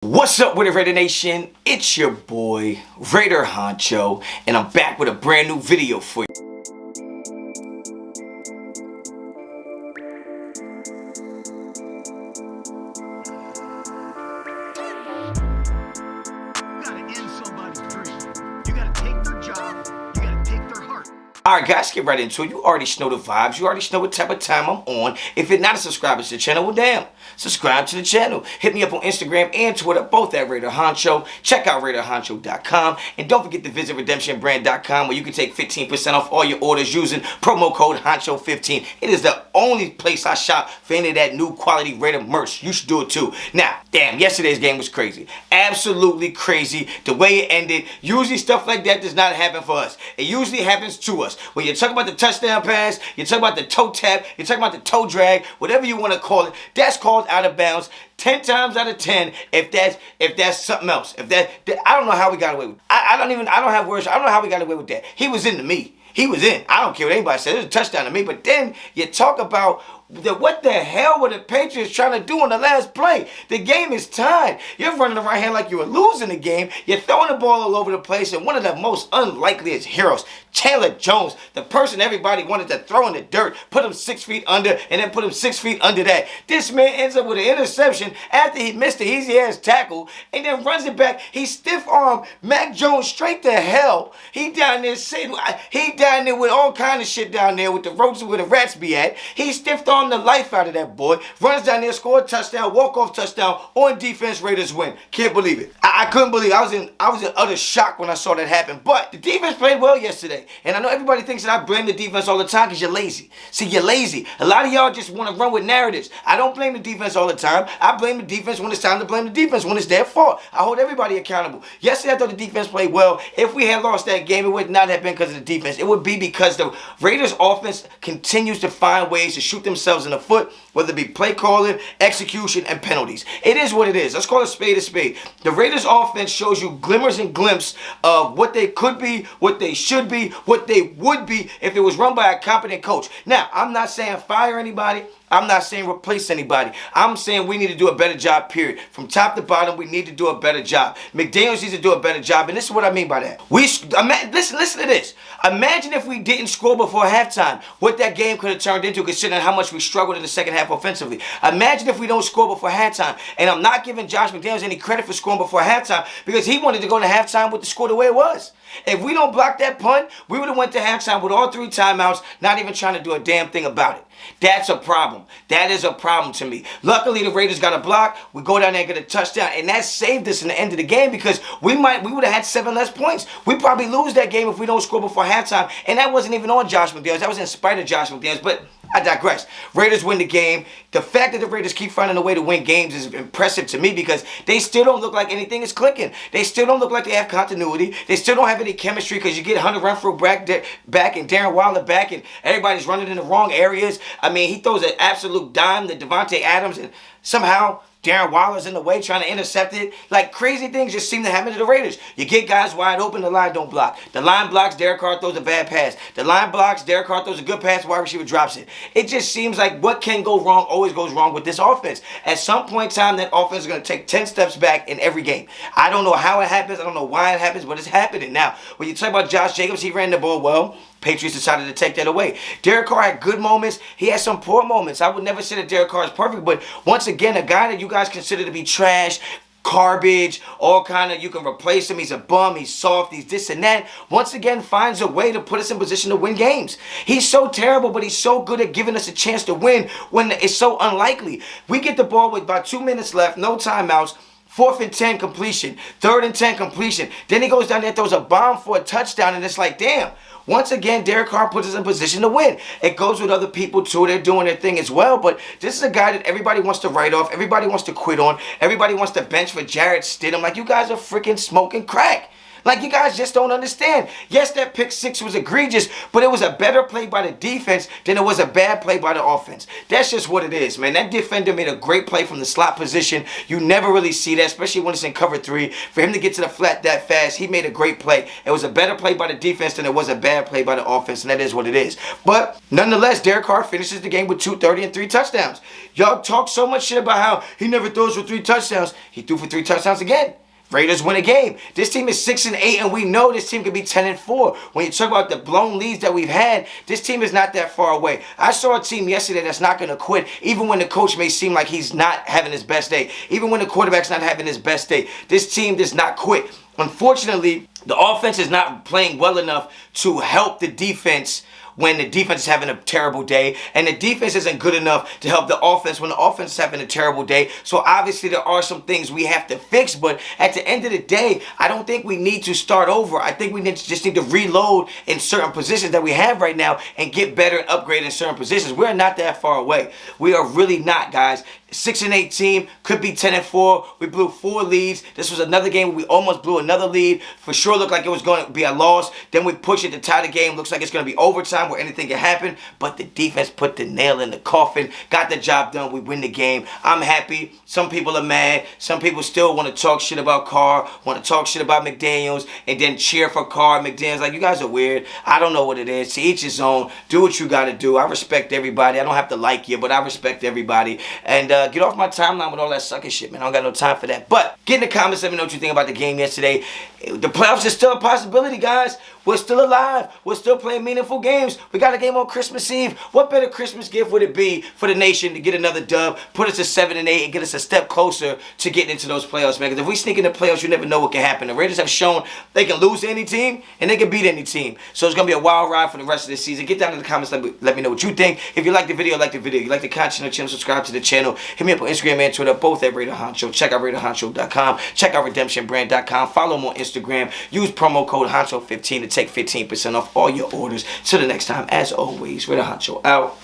What's up with it, Raider Nation? It's your boy, Raider Honcho, and I'm back with a brand new video for you. You gotta end somebody's dream. You gotta take their job. You gotta take their heart. Alright guys, let's get right into it. You already know the vibes. You already know what type of time I'm on. If you're not a subscriber to the channel, well damn, subscribe to the channel. Hit me up on Instagram and Twitter, both at Raider Honcho. Check out RaiderHoncho.com. And don't forget to visit RedemptionBrand.com where you can take 15% off all your orders using promo code Honcho15. It is the only place I shop for any of that new quality Raider merch. You should do it too. Now, damn, yesterday's game was crazy. Absolutely crazy. The way it ended. Usually stuff like that does not happen for us. It usually happens to us. When you talk about the touchdown pass, you talk about the toe tap, you talk about the toe drag, whatever you want to call it, that's called out of bounds 10 times out of 10 if that's something else. I don't know how we got away with it. I don't have words. I don't know how we got away with that. He was into me. He was in. I don't care what anybody says. It was a touchdown to me. But then you talk about what the hell were the Patriots trying to do on the last play? The game is tied. You're running around here like you were losing the game. You're throwing the ball all over the place. And one of the most unlikeliest heroes, Chandler Jones, the person everybody wanted to throw in the dirt, put him 6 feet under and then put him 6 feet under that. This man ends up with an interception after he missed an easy-ass tackle and then runs it back. He stiff-armed Mac Jones straight to hell. He down there with all kind of shit down there with the ropes where the rats be at. He stiffed-armed the life out of that boy. Runs down there, score a touchdown, walk-off touchdown. On defense, Raiders win. Can't believe it. I couldn't believe it. I was in utter shock when I saw that happen. But the defense played well yesterday. And I know everybody thinks that I blame the defense all the time because you're lazy. See, you're lazy. A lot of y'all just want to run with narratives. I don't blame the defense all the time. I blame the defense when it's time to blame the defense, when it's their fault. I hold everybody accountable. Yesterday, I thought the defense played well. If we had lost that game, it would not have been because of the defense. It would be because the Raiders offense continues to find ways to shoot themselves in the foot, whether it be play calling, execution, and penalties. It is what it is. Let's call it a spade. The Raiders offense shows you glimmers and glimpses of what they could be, what they should be, what they would be if it was run by a competent coach. Now, I'm not saying fire anybody. I'm not saying replace anybody. I'm saying we need to do a better job, period. From top to bottom, we need to do a better job. McDaniels needs to do a better job, and this is what I mean by that. Listen to this. Imagine if we didn't score before halftime, what that game could have turned into considering how much we struggled in the second half offensively. Imagine if we don't score before halftime, and I'm not giving Josh McDaniels any credit for scoring before halftime because he wanted to go to halftime with the score the way it was. If we don't block that punt, we would have went to halftime with all 3 timeouts, not even trying to do a damn thing about it. That's a problem. That is a problem to me. Luckily, the Raiders got a block. We go down there and get a touchdown, and that saved us in the end of the game because we would have had 7 less points. We probably lose that game if we don't score before halftime, and that wasn't even on Josh McDaniels. That was in spite of Josh McDaniels, but I digress. Raiders win the game. The fact that the Raiders keep finding a way to win games is impressive to me because they still don't look like anything is clicking. They still don't look like they have continuity. They still don't have any chemistry because you get Hunter Renfrow back and Darren Waller back and everybody's running in the wrong areas. I mean, he throws an absolute dime to Devontae Adams and somehow Darren Waller's in the way trying to intercept it. Like crazy things just seem to happen to the Raiders. You get guys wide open, the line don't block. The line blocks, Derek Carr throws a bad pass. The line blocks, Derek Carr throws a good pass, wide receiver drops it. It just seems like what can go wrong always goes wrong with this offense. At some point in time, that offense is going to take 10 steps back in every game. I don't know how it happens. I don't know why it happens, but it's happening. Now, when you talk about Josh Jacobs, he ran the ball well. Patriots decided to take that away. Derek Carr had good moments. He had some poor moments. I would never say that Derek Carr is perfect, but once again, a guy that you guys consider to be trash, garbage, all kind of, you can replace him. He's a bum. He's soft. He's this and that. Once again, finds a way to put us in position to win games. He's so terrible, but he's so good at giving us a chance to win when it's so unlikely. We get the ball with about 2 minutes left, no timeouts. 4th and 10 completion. 3rd and 10 completion. Then he goes down there and throws a bomb for a touchdown, and it's like, damn. Once again, Derek Carr puts us in position to win. It goes with other people too. They're doing their thing as well. But this is a guy that everybody wants to write off. Everybody wants to quit on. Everybody wants to bench for Jarrett Stidham. Like, you guys are freaking smoking crack. Like, you guys just don't understand. Yes, that pick six was egregious, but it was a better play by the defense than it was a bad play by the offense. That's just what it is, man. That defender made a great play from the slot position. You never really see that, especially when it's in cover three. For him to get to the flat that fast, he made a great play. It was a better play by the defense than it was a bad play by the offense, and that is what it is. But nonetheless, Derek Carr finishes the game with 230 and 3 touchdowns. Y'all talk so much shit about how he never throws for 3 touchdowns. He threw for 3 touchdowns again. Raiders win a game. This team is 6-8, and we know this team could be 10-4. When you talk about the blown leads that we've had, this team is not that far away. I saw a team yesterday that's not going to quit, even when the coach may seem like he's not having his best day. Even when the quarterback's not having his best day. This team does not quit. Unfortunately, the offense is not playing well enough to help the defense when the defense is having a terrible day, and the defense isn't good enough to help the offense when the offense is having a terrible day. So obviously there are some things we have to fix, but at the end of the day, I don't think we need to start over. I think we just need to reload in certain positions that we have right now and get better and upgrade in certain positions. We're not that far away. We are really not, guys. 6-8 team, could be 10-4. We blew 4 leads. This was another game where we almost blew another lead. For sure looked like it was going to be a loss. Then we push it to tie the game. Looks like it's going to be overtime where anything can happen. But the defense put the nail in the coffin. Got the job done. We win the game. I'm happy. Some people are mad. Some people still want to talk shit about Carr. Want to talk shit about McDaniels. And then cheer for Carr. McDaniels like, you guys are weird. I don't know what it is. To each his own. Do what you got to do. I respect everybody. I don't have to like you, but I respect everybody. And get off my timeline with all that sucker shit, man. I don't got no time for that. But get in the comments, let me know what you think about the game yesterday. The playoffs is still a possibility, guys. We're still alive. We're still playing meaningful games. We got a game on Christmas Eve. What better Christmas gift would it be for the nation to get another dub, put us to 7-8, and get us a step closer to getting into those playoffs, man? Because if we sneak in the playoffs, you never know what can happen. The Raiders have shown they can lose to any team, and they can beat any team. So it's going to be a wild ride for the rest of this season. Get down in the comments. Let me know what you think. If you like the video, like the video. You like the content of the channel, subscribe to the channel. Hit me up on Instagram and Twitter, both at Raider Honcho. Check out RaiderHoncho.com. Check out RedemptionBrand.com. Follow them on Instagram. Use promo code Honcho15 to take 15% off all your orders. Till the next time, as always, Raider Honcho out.